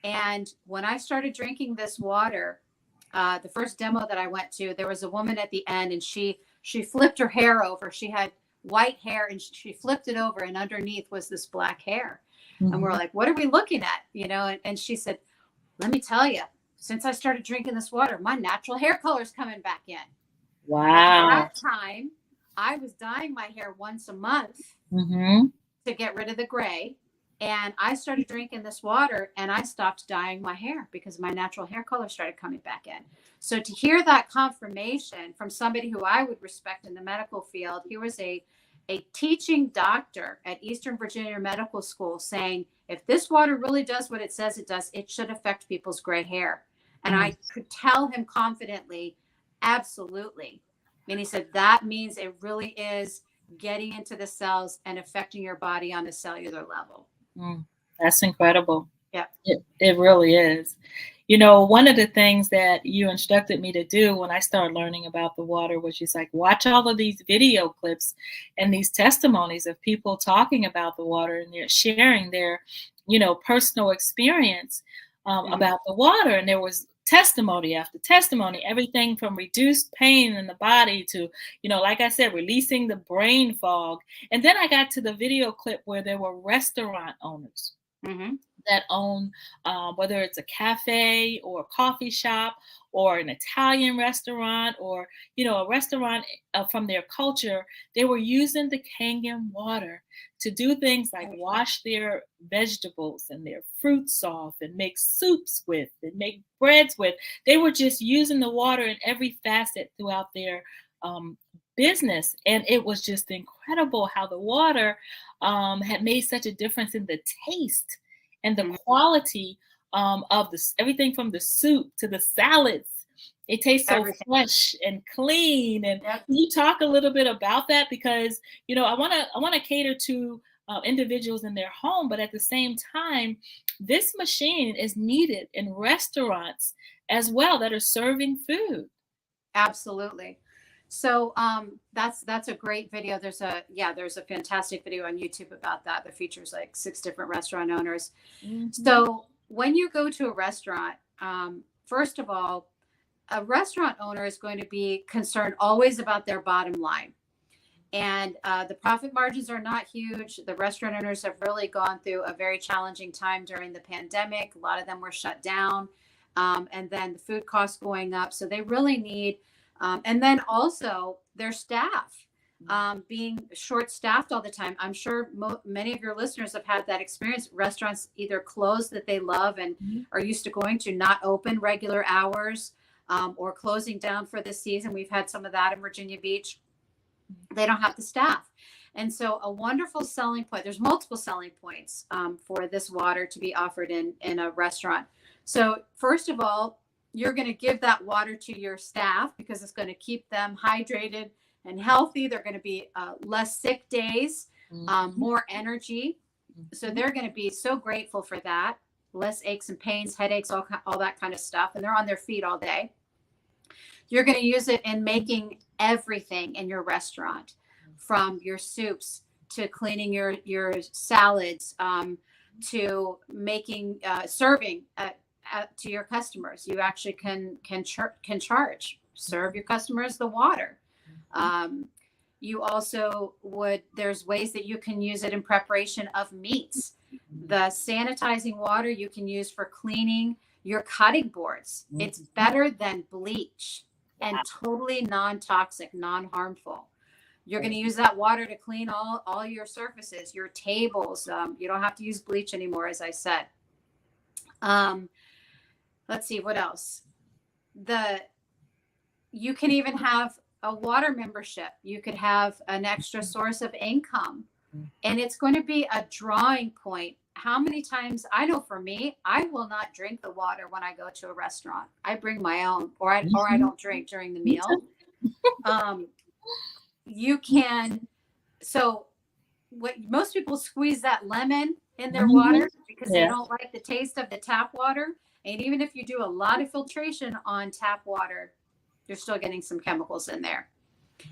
And when I started drinking this water, the first demo that I went to, there was a woman at the end, and she flipped her hair over. She had white hair, and she flipped it over, and underneath was this black hair. And we're like, what are we looking at? You know, and she said, let me tell you, since I started drinking this water, my natural hair color is coming back in. Wow. At that time, I was dyeing my hair once a month to get rid of the gray. And I started drinking this water, and I stopped dyeing my hair because my natural hair color started coming back in. So to hear that confirmation from somebody who I would respect in the medical field, he was a teaching doctor at Eastern Virginia Medical School, saying, if this water really does what it says it does, it should affect people's gray hair. And I could tell him confidently, absolutely. And he said, that means it really is getting into the cells and affecting your body on a cellular level. That's incredible. Yeah, it really is. You know, one of the things that you instructed me to do when I started learning about the water was just like, watch all of these video clips and these testimonies of people talking about the water, and they're sharing their, you know, personal experience about the water. And there was testimony after testimony, everything from reduced pain in the body to, you know, like I said, releasing the brain fog. And then I got to the video clip where there were restaurant owners that own, whether it's a cafe or a coffee shop or an Italian restaurant or, you know, a restaurant from their culture. They were using the Kangen water to do things like wash their vegetables and their fruits off and make soups with and make breads with. They were just using the water in every facet throughout their business. And it was just incredible how the water had made such a difference in the taste and the quality of everything from the soup to the salads. It tastes so fresh and clean. And can you talk a little bit about that? Because, you know, I want to cater to individuals in their home, but at the same time, this machine is needed in restaurants as well that are serving food. Absolutely. So that's a great video. There's a fantastic video on YouTube about that features like 6 different restaurant owners. So when you go to a restaurant, first of all, a restaurant owner is going to be concerned always about their bottom line. And the profit margins are not huge. The restaurant owners have really gone through a very challenging time during the pandemic. A lot of them were shut down. And then the food costs going up. So they really need, and then also their staff being short-staffed all the time. I'm sure many of your listeners have had that experience. Restaurants either closed that they love and are used to going to, not open regular hours, or closing down for the season. We've had some of that in Virginia Beach. They don't have the staff. And so a wonderful selling point, there's multiple selling points for this water to be offered in a restaurant. So first of all, you're going to give that water to your staff because it's going to keep them hydrated and healthy. They're going to be less sick days, more energy. So they're going to be so grateful for that. Less aches and pains, headaches, all that kind of stuff. And they're on their feet all day. You're going to use it in making everything in your restaurant. from your soups to cleaning your salads, to making serving to your customers. You actually can charge, serve your customers the water. You also there's ways that you can use it in preparation of meats. The sanitizing water you can use for cleaning your cutting boards. It's better than bleach and totally non-toxic, non-harmful. You're going to use that water to clean all your surfaces, your tables. You don't have to use bleach anymore, as I said. Let's see, what else? You can even have a water membership. You could have an extra source of income, and it's going to be a drawing point. How many times, I know for me, I will not drink the water when I go to a restaurant. I bring my own, or I don't drink during the meal. You can, so what most people squeeze that lemon in their water because they don't like the taste of the tap water. And even if you do a lot of filtration on tap water, you're still getting some chemicals in there.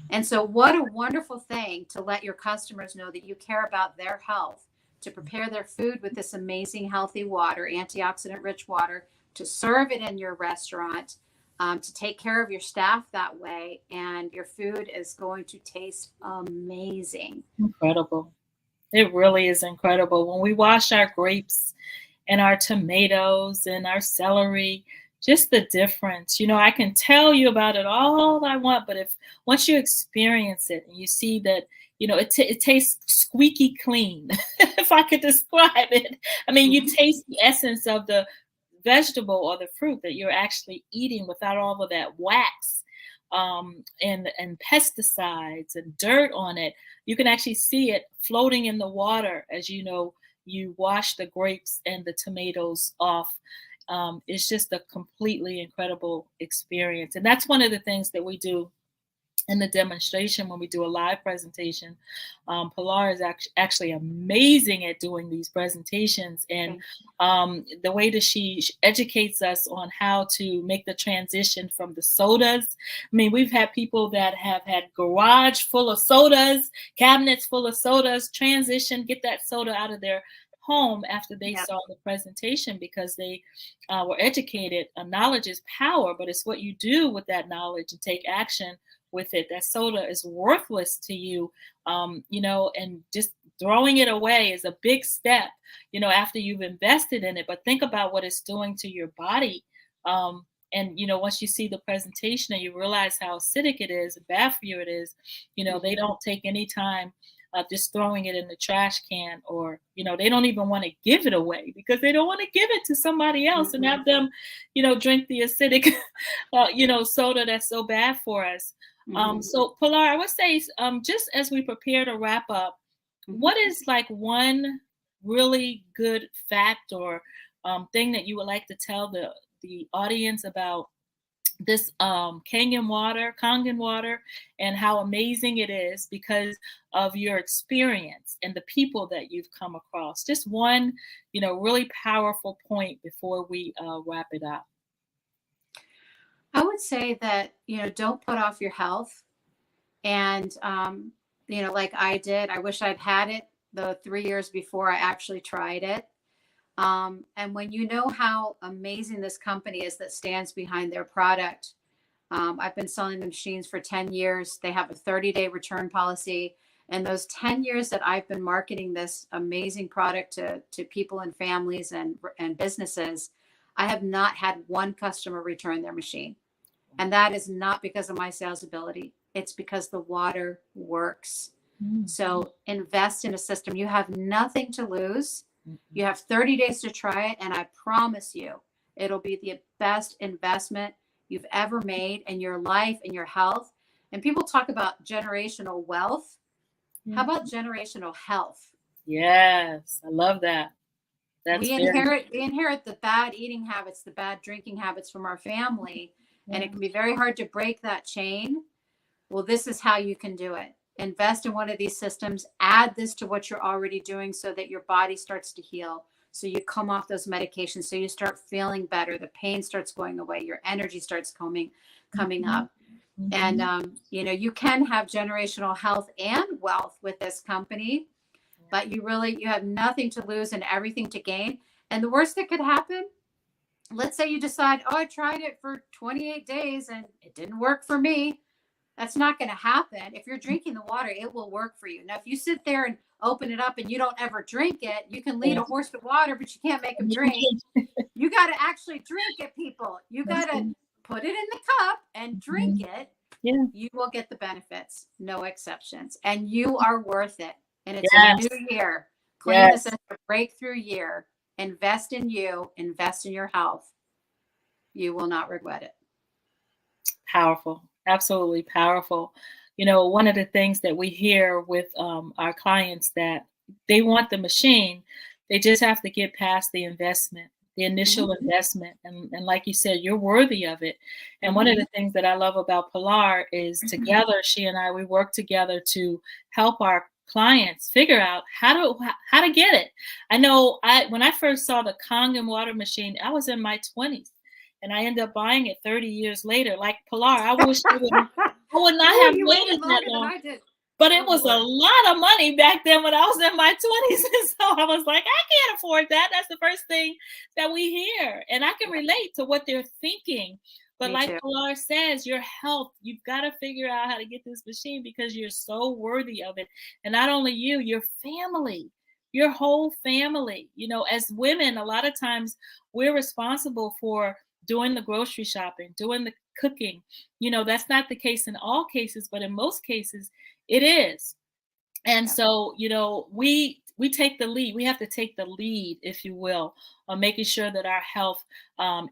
And so what a wonderful thing to let your customers know that you care about their health, to prepare their food with this amazing healthy water, antioxidant rich water, to serve it in your restaurant, to take care of your staff that way, and your food is going to taste amazing. Incredible. It really is incredible. When we wash our grapes and our tomatoes and our celery, just the difference. You know, I can tell you about it all I want, but once you experience it and you see that, you know, it tastes squeaky clean, if I could describe it. I mean, you taste the essence of the vegetable or the fruit that you're actually eating without all of that wax and pesticides and dirt on it. You can actually see it floating in the water as you wash the grapes and the tomatoes off. It's just a completely incredible experience. And that's one of the things that we do in the demonstration when we do a live presentation. Pilar is actually amazing at doing these presentations, and the way that she educates us on how to make the transition from the sodas. I mean, we've had people that have had garage full of sodas, cabinets full of sodas, get that soda out of their home after they saw the presentation, because they were educated. Knowledge is power, but it's what you do with that knowledge and take action with it. That soda is worthless to you, and just throwing it away is a big step, after you've invested in it. But think about what it's doing to your body. And, once you see the presentation and you realize how acidic it is, bad for you it is, they don't take any time just throwing it in the trash can, or, they don't even want to give it away because they don't want to give it to somebody else and have them, drink the acidic, soda that's so bad for us. So Pilar, I would say, just as we prepare to wrap up, what is like one really good fact or thing that you would like to tell the audience about this Kangen water, and how amazing it is because of your experience and the people that you've come across? Just one, really powerful point before we wrap it up. I would say that, don't put off your health. And, like I did, I wish I'd had it the 3 years before I actually tried it. And when you know how amazing this company is that stands behind their product, I've been selling the machines for 10 years. They have a 30-day return policy. And those 10 years that I've been marketing this amazing product to people and families and businesses, I have not had one customer return their machine. And that is not because of my sales ability. It's because the water works. So invest in a system. You have nothing to lose. You have 30 days to try it. And I promise you, it'll be the best investment you've ever made in your life and your health. And people talk about generational wealth. How about generational health? Yes, I love that. We inherit the bad eating habits, the bad drinking habits from our family. And it can be very hard to break that chain. Well, this is how you can do it. Invest in one of these systems, add this to what you're already doing so that your body starts to heal. So you come off those medications, so you start feeling better. The pain starts going away. Your energy starts coming up. And, you can have generational health and wealth with this company, but you have nothing to lose and everything to gain. And the worst that could happen, let's say you decide, oh, I tried it for 28 days and it didn't work for me. That's not going to happen. If you're drinking the water, it will work for you. Now, if you sit there and open it up and you don't ever drink it, you can lead a horse to water, but you can't make him drink. You got to actually drink it, people. You got to put it in the cup and drink it. Yeah. You will get the benefits, no exceptions. And you are worth it. And it's a new year. Claim this as a breakthrough year. Invest in you. Invest in your health. You will not regret it. Powerful. Absolutely powerful. One of the things that we hear with our clients, that they want the machine, they just have to get past the investment, the initial investment. And like you said, you're worthy of it. And one of the things that I love about Pilar is together, she and I, we work together to help our clients figure out how to get it. I know when I first saw the Kangen water machine, I was in my 20s. And I ended up buying it 30 years later. Like Pilar, I wish I would not have waited that long. But it was a lot of money back then when I was in my 20s. And so I was like, I can't afford that. That's the first thing that we hear. And I can relate to what they're thinking. But like Pilar says, your health, you've got to figure out how to get this machine because you're so worthy of it. And not only you, your family. Your whole family. As women, a lot of times we're responsible for doing the grocery shopping, doing the cooking. That's not the case in all cases, but in most cases it is. And so, we take the lead. We have to take the lead, if you will, on making sure that our health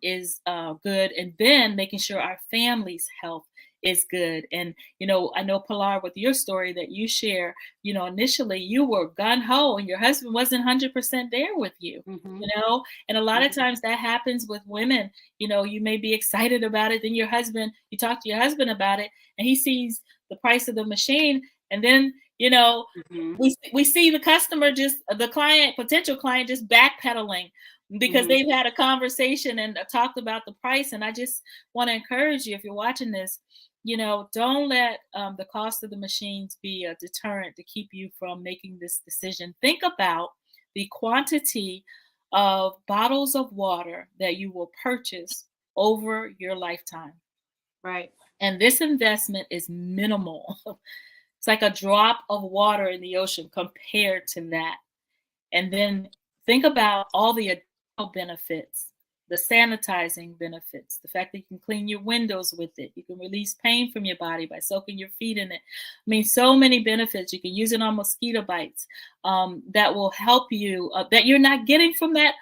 is good, and then making sure our family's health is good. And, I know, Pilar, with your story that you share, initially you were gun-ho and your husband wasn't 100% there with you, and a lot of times that happens with women. You may be excited about it. Then you talk to your husband about it and he sees the price of the machine. And then, we see the potential client just backpedaling because they've had a conversation and talked about the price. And I just want to encourage you, if you're watching this, don't let the cost of the machines be a deterrent to keep you from making this decision. Think about the quantity of bottles of water that you will purchase over your lifetime. Right. And this investment is minimal. It's like a drop of water in the ocean compared to that. And then think about all the additional benefits, the sanitizing benefits, the fact that you can clean your windows with it. You can release pain from your body by soaking your feet in it. I mean, so many benefits. You can use it on mosquito bites that will help you, that you're not getting from that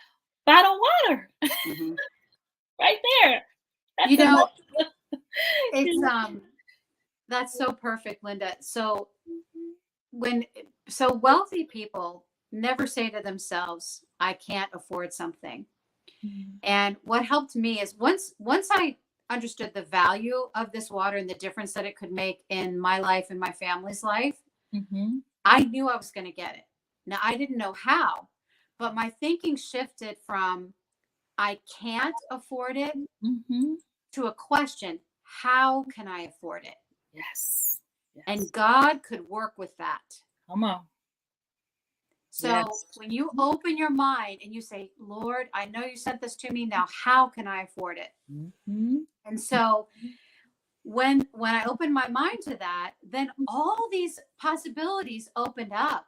bottled water. Right there. It's that's so perfect, Linda. So wealthy people never say to themselves, I can't afford something. And what helped me is once I understood the value of this water and the difference that it could make in my life and my family's life, I knew I was going to get it. Now, I didn't know how, but my thinking shifted from I can't afford it to a question, how can I afford it? Yes. And God could work with that. Come on. So when you open your mind and you say, Lord, I know you sent this to me. Now, how can I afford it? And so when I opened my mind to that, then all these possibilities opened up.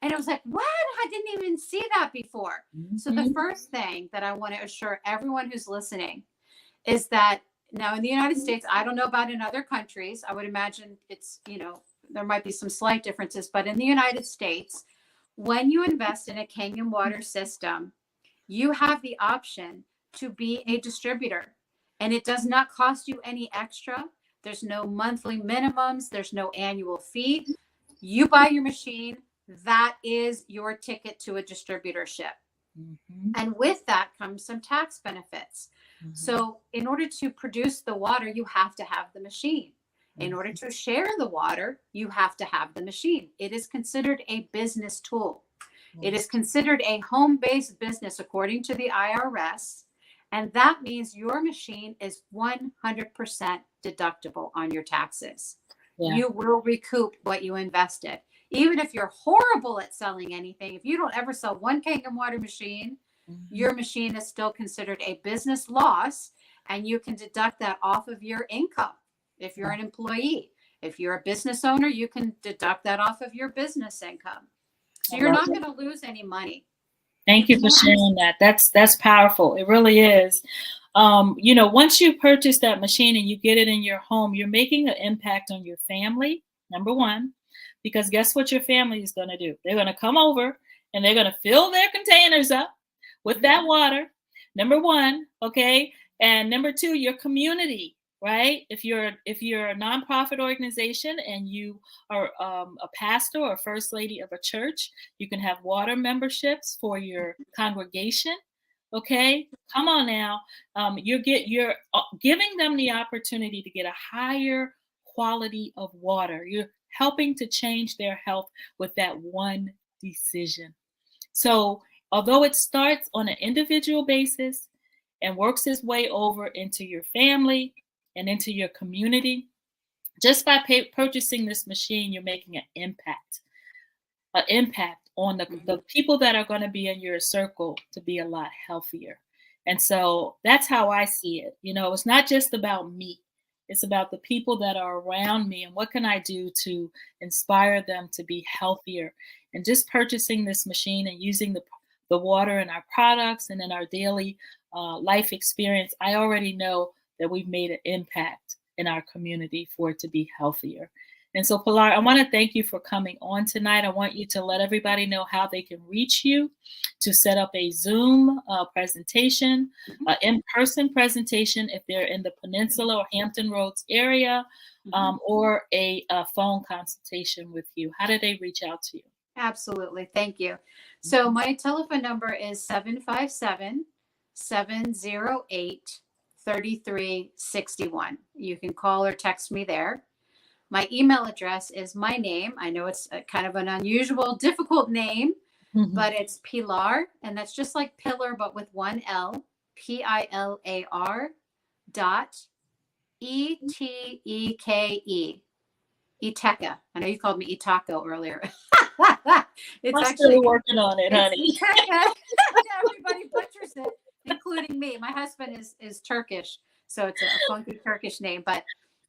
And it was like, what? I didn't even see that before. So the first thing that I want to assure everyone who's listening is that now in the United States, I don't know about in other countries. I would imagine it's, there might be some slight differences, but in the United States, when you invest in a Kangen water system, you have the option to be a distributor, and it does not cost you any extra. There's no monthly minimums. There's no annual fee. You buy your machine. That is your ticket to a distributorship. And with that comes some tax benefits. So in order to produce the water, you have to have the machine. In order to share the water, you have to have the machine. It is considered a business tool. It is considered a home-based business according to the IRS. And that means your machine is 100% deductible on your taxes. Yeah. You will recoup what you invested. Even if you're horrible at selling anything, if you don't ever sell one Kangen water machine, your machine is still considered a business loss, and you can deduct that off of your income. If you're an employee, if you're a business owner, you can deduct that off of your business income. So you're not going to lose any money. Thank you for sharing that. That's powerful. It really is. Once you purchase that machine and you get it in your home, you're making an impact on your family, number one, because guess what your family is going to do? They're going to come over and they're going to fill their containers up with that water, number one, okay? And number two, your community, right? If you're a nonprofit organization and you are a pastor or first lady of a church, you can have water memberships for your congregation. Okay, come on now. You're giving them the opportunity to get a higher quality of water. You're helping to change their health with that one decision. So although it starts on an individual basis and works its way over into your family and into your community, just by purchasing this machine, you're making an impact on the people that are going to be in your circle to be a lot healthier. And so that's how I see it. It's not just about me. It's about the people that are around me and what can I do to inspire them to be healthier. And just purchasing this machine and using the water in our products and in our daily life experience, I already know that we've made an impact in our community for it to be healthier. And so, Pilar, I want to thank you for coming on tonight. I want you to let everybody know how they can reach you to set up a Zoom presentation, in-person presentation if they're in the Peninsula or Hampton Roads area, or a phone consultation with you. How do they reach out to you? Absolutely. Thank you. So my telephone number is 757-708-3361. You can call or text me there. My email address is my name. I know it's kind of an unusual, difficult name, but it's Pilar, and that's just like pillar, but with one L, PILAR ETEKE. Eteke. I know you called me Itaco earlier. It's I'm actually still working on it, honey. Everybody butchers it, including me. My husband is Turkish, so it's a funky Turkish name, but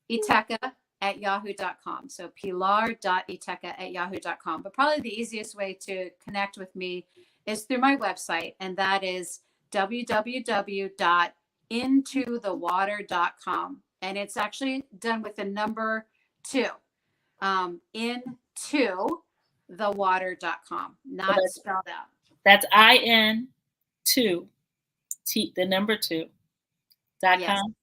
Eteke@yahoo.com. So pilar.eteke@yahoo.com. But probably the easiest way to connect with me is through my website, and that is www.intothewater.com. And it's actually done with the number 2. Intothewater.com, not spelled out. That's IN2, the number 2. Yes. .com?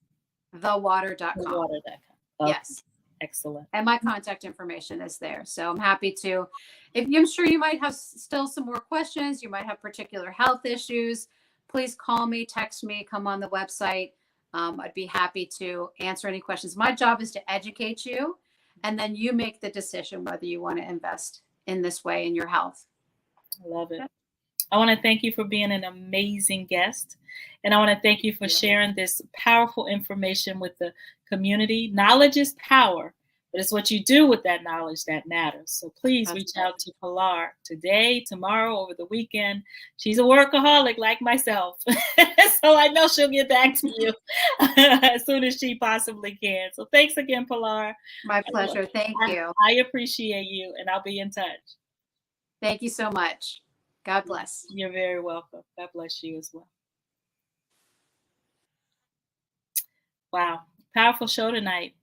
Thewater.com. Thewater.com. Okay. Yes. Excellent. And my contact information is there. So I'm happy to, I'm sure you might have still some more questions. You might have particular health issues. Please call me, text me, come on the website. I'd be happy to answer any questions. My job is to educate you, and then you make the decision whether you want to invest in this way in your health. I love it. I want to thank you for being an amazing guest. And I want to thank you for sharing this powerful information with the community. Knowledge is power, but it's what you do with that knowledge that matters. So please reach out to Pilar today, tomorrow, over the weekend. She's a workaholic like myself. So I know she'll get back to you as soon as she possibly can. So thanks again, Pilar. My pleasure. Thank you. I appreciate you, and I'll be in touch. Thank you so much. God bless. You're very welcome. God bless you as well. Wow. Powerful show tonight.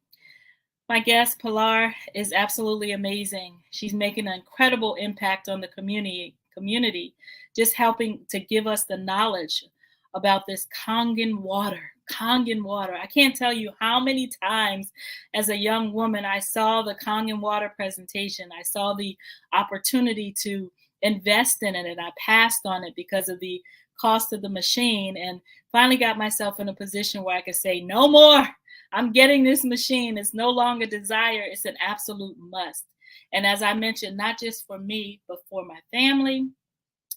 My guest, Pilar, is absolutely amazing. She's making an incredible impact on the community, just helping to give us the knowledge about this Kangen water. I can't tell you how many times as a young woman I saw the Kangen water presentation. I saw the opportunity to invest in it, and I passed on it because of the cost of the machine, and finally got myself in a position where I could say, no more. I'm getting this machine. It's no longer desire. It's an absolute must. And as I mentioned, not just for me, but for my family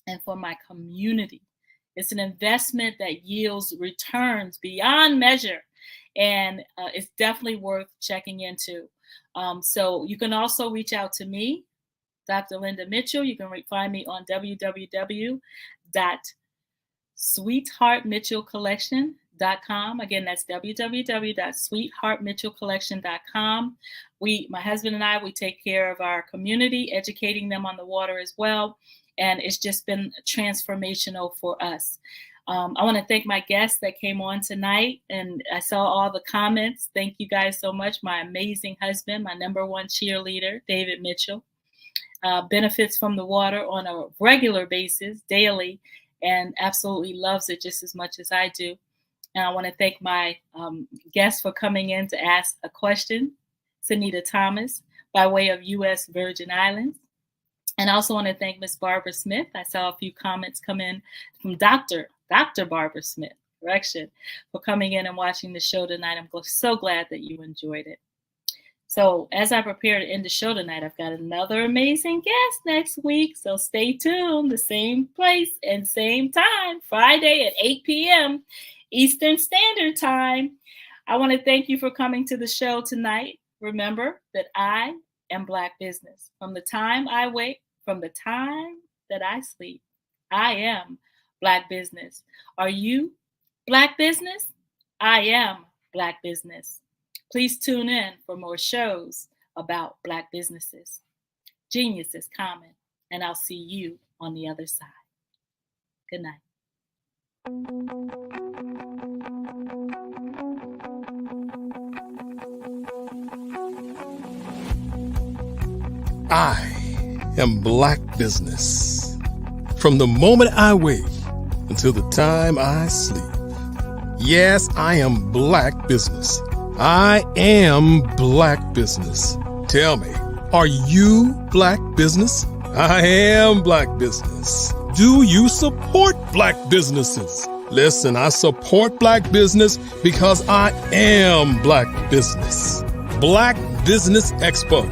and for my community. It's an investment that yields returns beyond measure. and it's definitely worth checking into. So you can also reach out to me, Dr. Linda Mitchell. You can find me on www.sweetheartmitchellcollection.com. Again, that's www.sweetheartmitchellcollection.com. My husband and I, we take care of our community, educating them on the water as well. And it's just been transformational for us. I want to thank my guests that came on tonight, and I saw all the comments. Thank you guys so much. My amazing husband, my number one cheerleader, David Mitchell, benefits from the water on a regular basis, daily, and absolutely loves it just as much as I do. And I want to thank my guests for coming in to ask a question, Sanita Thomas, by way of U.S. Virgin Islands. And I also want to thank Miss Barbara Smith. I saw a few comments come in from Dr. Barbara Smith, correction, for coming in and watching the show tonight. I'm so glad that you enjoyed it. So as I prepare to end the show tonight, I've got another amazing guest next week. So stay tuned, the same place and same time, Friday at 8 p.m. Eastern Standard Time. I want to thank you for coming to the show tonight. Remember that I am Black business. From the time I wake, from the time that I sleep, I am Black business. Are you Black business? I am Black business. Please tune in for more shows about Black businesses. Genius is common, and I'll see you on the other side. Good night. I am Black business. From the moment I wake until the time I sleep. Yes, I am Black business. I am Black business. Tell me, are you Black business? I am Black business. Do you support Black businesses? Listen, I support Black business because I am Black business. Black Business Expo,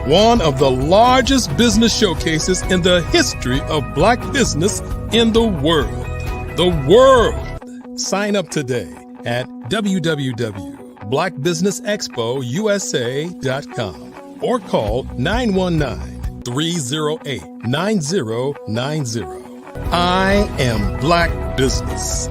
one of the largest business showcases in the history of Black business in the world. The world. Sign up today at www.blackbusinessexpousa.com or call 919-308-9090. I am Black business.